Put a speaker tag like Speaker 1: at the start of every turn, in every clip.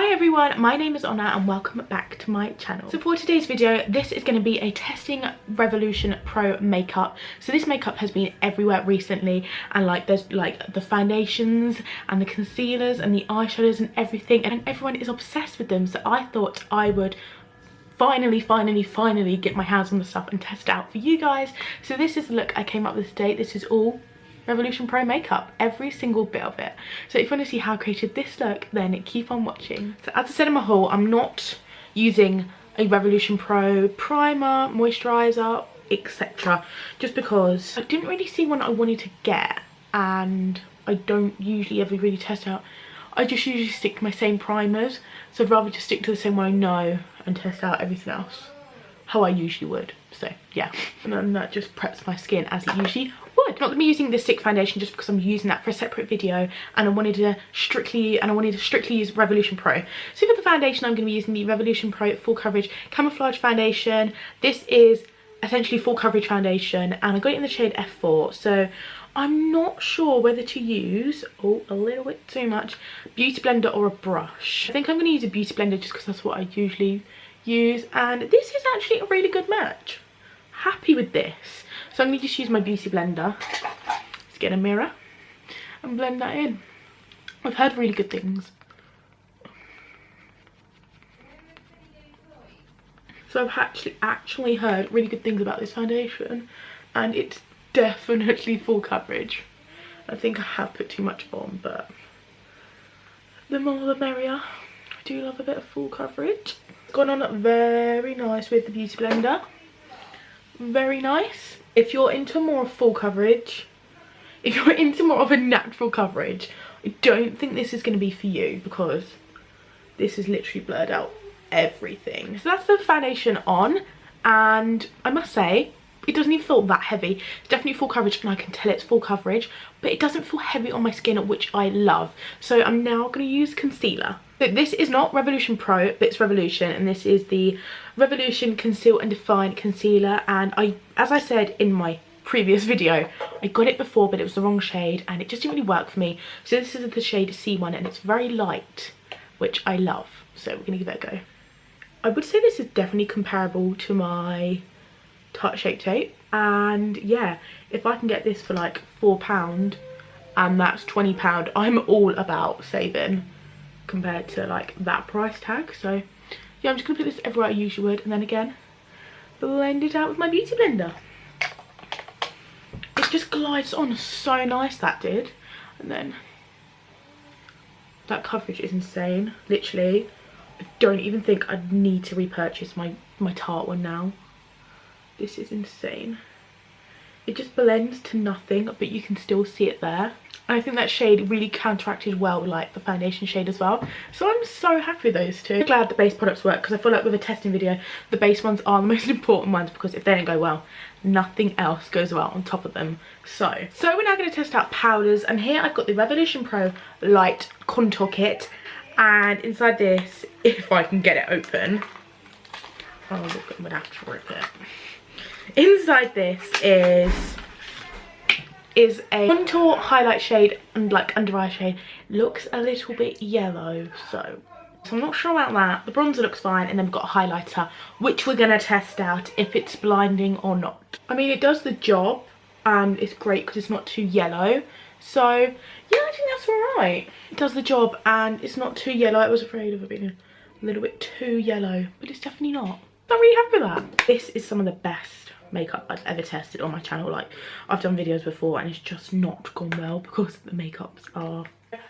Speaker 1: Hi everyone, my name is Anna and welcome back to my channel. So for today's video, this is going to be a testing Revolution Pro makeup. So this makeup has been everywhere recently, and like there's like the foundations and the concealers and the eyeshadows and everything, and everyone is obsessed with them. So I thought I would finally get my hands on the stuff and test it out for you guys. So this is the look I came up with today. This is all Revolution Pro makeup, every single bit of it. So if you want to see how I created this look, then keep on watching. So as I said in my haul, I'm not using a Revolution Pro primer, moisturizer, etc. just because I didn't really see one I wanted to get, and I don't usually ever really test out. I just usually stick to my same primers, so I'd rather just stick to the same one I know and test out everything else how I usually would. So yeah, and then that just preps my skin as it usually would. I'm not gonna be using the stick foundation just because I'm using that for a separate video, and I wanted to strictly use Revolution Pro. So for the foundation, I'm gonna be using the Revolution Pro Full Coverage Camouflage Foundation. This is essentially full coverage foundation, and I got it in the shade F4. So I'm not sure whether to use, oh, a little bit too much, beauty blender or a brush. I think I'm gonna use a beauty blender just because that's what I usually use, and this is actually a really good match. Happy with this. So I'm gonna just use my beauty blender. Let's get a mirror and blend that in. I've heard really good things. So I've actually heard really good things about this foundation, and it's definitely full coverage. I think I have put too much on, but the more the merrier. I do love a bit of full coverage. It's gone on very nice with the beauty blender. Very nice. If you're into more full coverage, if you're into more of a natural coverage, I don't think this is going to be for you, because this is literally blurred out everything. So that's the foundation on, and I must say it doesn't even feel that heavy. It's definitely full coverage, and I can tell it's full coverage, but it doesn't feel heavy on my skin, which I love. So I'm now going to use concealer. So this is not Revolution Pro, but it's Revolution, and this is the Revolution Conceal and Define Concealer. And as I said in my previous video, I got it before, but it was the wrong shade, and it just didn't really work for me. So this is the shade C1, and it's very light, which I love. So we're going to give it a go. I would say this is definitely comparable to my Tarte Shape Tape, and yeah, if I can get this for like £4 and that's £20, I'm all about saving compared to like that price tag. So yeah, I'm just gonna put this everywhere I usually would, and then again blend it out with my beauty blender. It just glides on so nice, that did. And then that coverage is insane. Literally, I don't even think I'd need to repurchase my Tarte one now. This is insane. It just blends to nothing, but you can still see it there. And I think that shade really counteracted well with like the foundation shade as well. So I'm so happy with those two. I'm glad the base products work, because I feel like with a testing video, the base ones are the most important ones, because if they don't go well, nothing else goes well on top of them. So we're now going to test out powders, and here I've got the Revolution Pro Light Contour Kit, and inside this, if I can get it open, oh, I'm gonna have to rip it. Inside this is a contour highlight shade and like under eye shade. Looks a little bit yellow, so I'm not sure about that. The bronzer looks fine, and then we've got a highlighter, which we're gonna test out if it's blinding or not. I mean, it does the job, and it's great because it's not too yellow. So yeah, I think that's alright. It does the job, and it's not too yellow. I was afraid of it being a little bit too yellow, but it's definitely not. I'm really happy with that. This is some of the best makeup I've ever tested on my channel. Like, I've done videos before and it's just not gone well because the makeups are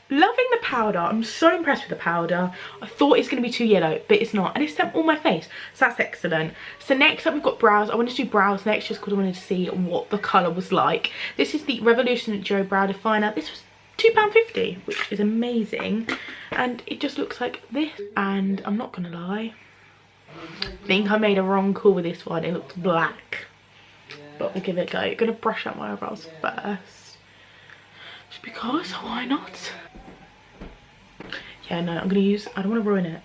Speaker 1: loving the powder. I'm so impressed with the powder. I thought it's going to be too yellow, but it's not, and it's set on my face, so that's excellent. So next up we've got brows. I wanted to do brows next just because I wanted to see what the colour was like. This is the Revolution Joe Brow Definer. This was £2.50, which is amazing, and it just looks like this. And I'm not gonna lie, I think I made a wrong call with this one. It looks black, but we'll give it a go. I'm gonna brush out my eyebrows first, just because, why not? Yeah, no, I'm gonna use, I don't want to ruin it.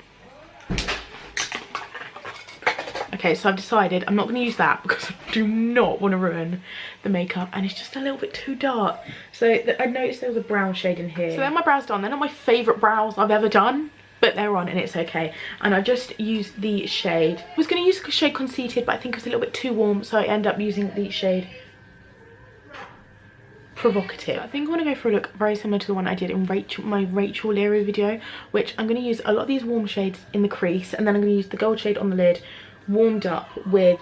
Speaker 1: Okay, so I've decided I'm not going to use that because I do not want to ruin the makeup, and it's just a little bit too dark. So I noticed there was a brown shade in here. So they're my brows done. They're not my favourite brows I've ever done. but they're on and it's okay. And I just used the shade, I was going to use the shade Conceited, but I think it was a little bit too warm, so I end up using the shade Provocative. I think I want to go for a look very similar to the one I did in my Rachel Leary video, which I'm going to use a lot of these warm shades in the crease, and then I'm going to use the gold shade on the lid warmed up with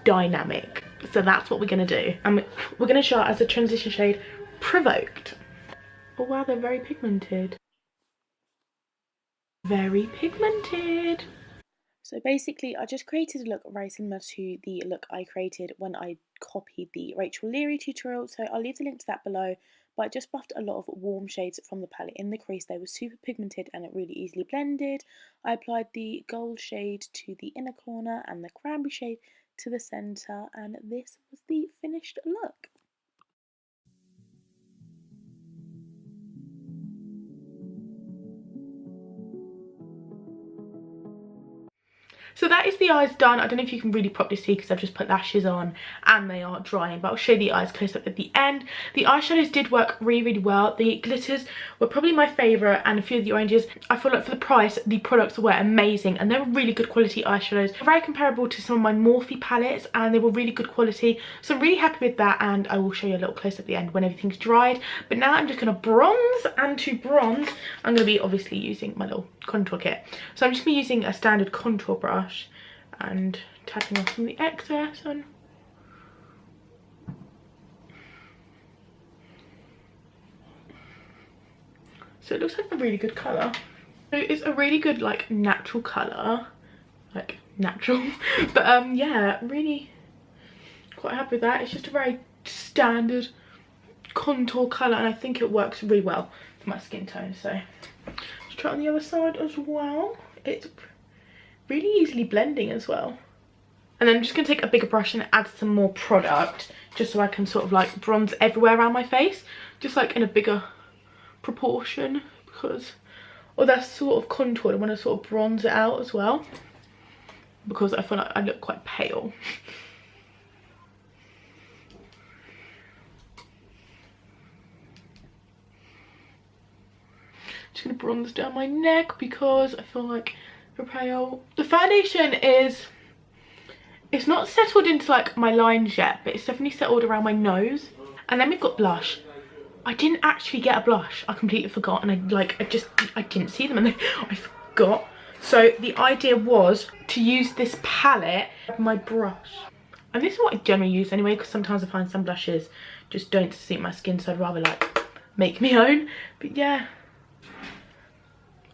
Speaker 1: Dynamic. So that's what we're going to do, and we're going to show it as a transition shade Provoked. Oh wow, they're very pigmented. Very pigmented. So basically, I just created a look very similar to the look I created when I copied the Rachel Leary tutorial. So I'll leave the link to that below. But I just buffed a lot of warm shades from the palette in the crease. They were super pigmented and it really easily blended. I applied the gold shade to the inner corner and the cranberry shade to the centre. And this was the finished look. So that is the eyes done. I don't know if you can really properly see because I've just put lashes on and they are drying, but I'll show you the eyes close up at the end. The eyeshadows did work really well. The glitters were probably my favourite, and a few of the oranges. I feel like for the price, the products were amazing and they were really good quality eyeshadows. Very comparable to some of my Morphe palettes, and they were really good quality. So I'm really happy with that, and I will show you a little close up at the end when everything's dried. But now I'm just going to bronze, and to bronze, I'm going to be obviously using my little contour kit. So I'm just going to be using a standard contour brush and tapping off some of the excess. And so it looks like a really good colour. So it's a really good like natural colour, like natural. But yeah, really quite happy with that. It's just a very standard contour colour, and I think it works really well for my skin tone. So let's try it on the other side as well. It's really easily blending as well. And then I'm just going to take a bigger brush and add some more product, just so I can sort of like bronze everywhere around my face, just like in a bigger proportion, because that's sort of contoured. I want to sort of bronze it out as well, because I feel like I look quite pale. Just going to bronze down my neck because I feel like pale. The foundation it's not settled into like my lines yet, but it's definitely settled around my nose. And then we've got blush. I didn't actually get a blush. I completely forgot, and I didn't see them, and I forgot. So the idea was to use this palette with my brush, and this is what I generally use anyway, because sometimes I find some blushes just don't suit my skin, so I'd rather like make my own. But yeah,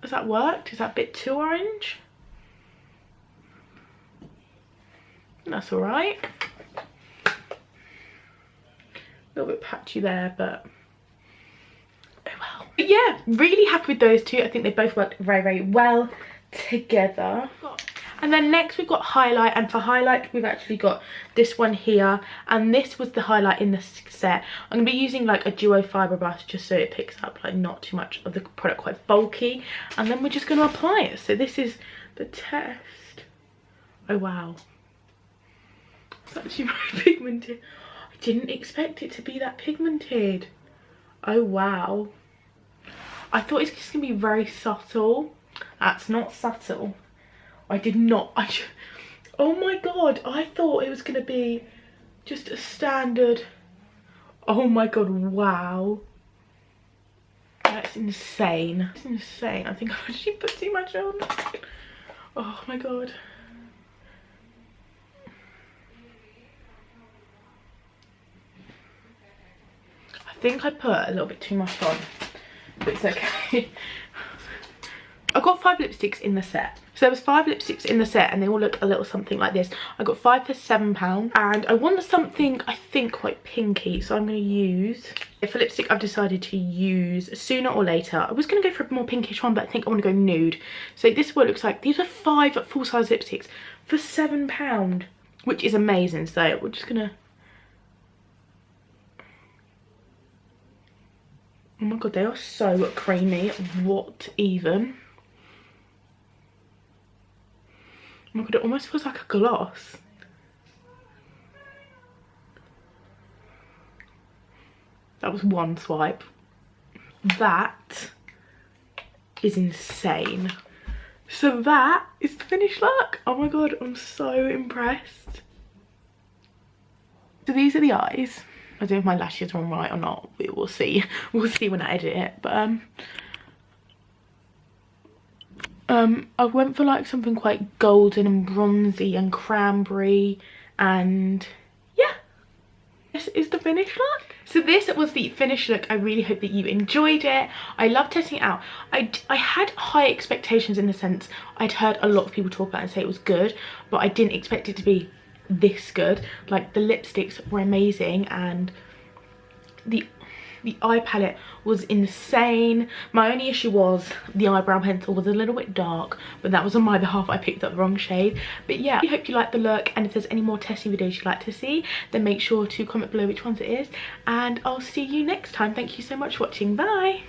Speaker 1: has that worked? Is that a bit too orange? That's alright. A little bit patchy there, but oh well. But yeah, really happy with those two. I think they both worked very, very well together. And then next we've got highlight, and for highlight we've actually got this one here, and this was the highlight in the set. I'm going to be using like a duo fibre brush just so it picks up like not too much of the product, quite bulky, and then we're just going to apply it. So this is the test. Oh wow, it's actually very pigmented. I didn't expect it to be that pigmented. Oh wow, I thought it's just going to be very subtle. That's not subtle. I did not, oh my god, I thought it was going to be just a standard, oh my god, wow. That's insane. That's insane. I think I've actually put too much on. Oh my god. I think I put a little bit too much on, but it's okay. I got 5 lipsticks in the set. So there was 5 lipsticks in the set, and they all look a little something like this. I got 5 for £7, and I want something I think quite pinky, so I'm going to use, for lipstick I've decided to use Sooner or Later. I was going to go for a more pinkish one, but I think I want to go nude. So this is what it looks like. These are 5 full-size lipsticks for £7, which is amazing. So we're just going to, oh my god, they are so creamy. What even? Oh my god, it almost feels like a gloss. That was one swipe. That is insane. So that is the finished look. Oh my god, I'm so impressed. So these are the eyes. I don't know if my lashes are on right or not. We will see. We'll see when I edit it. But I went for like something quite golden and bronzy and cranberry, and yeah, this is the finished look. So this was the finished look. I really hope that you enjoyed it. I love testing it out. I had high expectations in the sense I'd heard a lot of people talk about it and say it was good, but I didn't expect it to be this good. Like the lipsticks were amazing, and the eye palette was insane. My only issue was the eyebrow pencil was a little bit dark, but that was on my behalf. I picked up the wrong shade. But yeah, I hope you liked the look, and if there's any more testing videos you'd like to see, then make sure to comment below which ones it is, and I'll see you next time. Thank you so much for watching. Bye.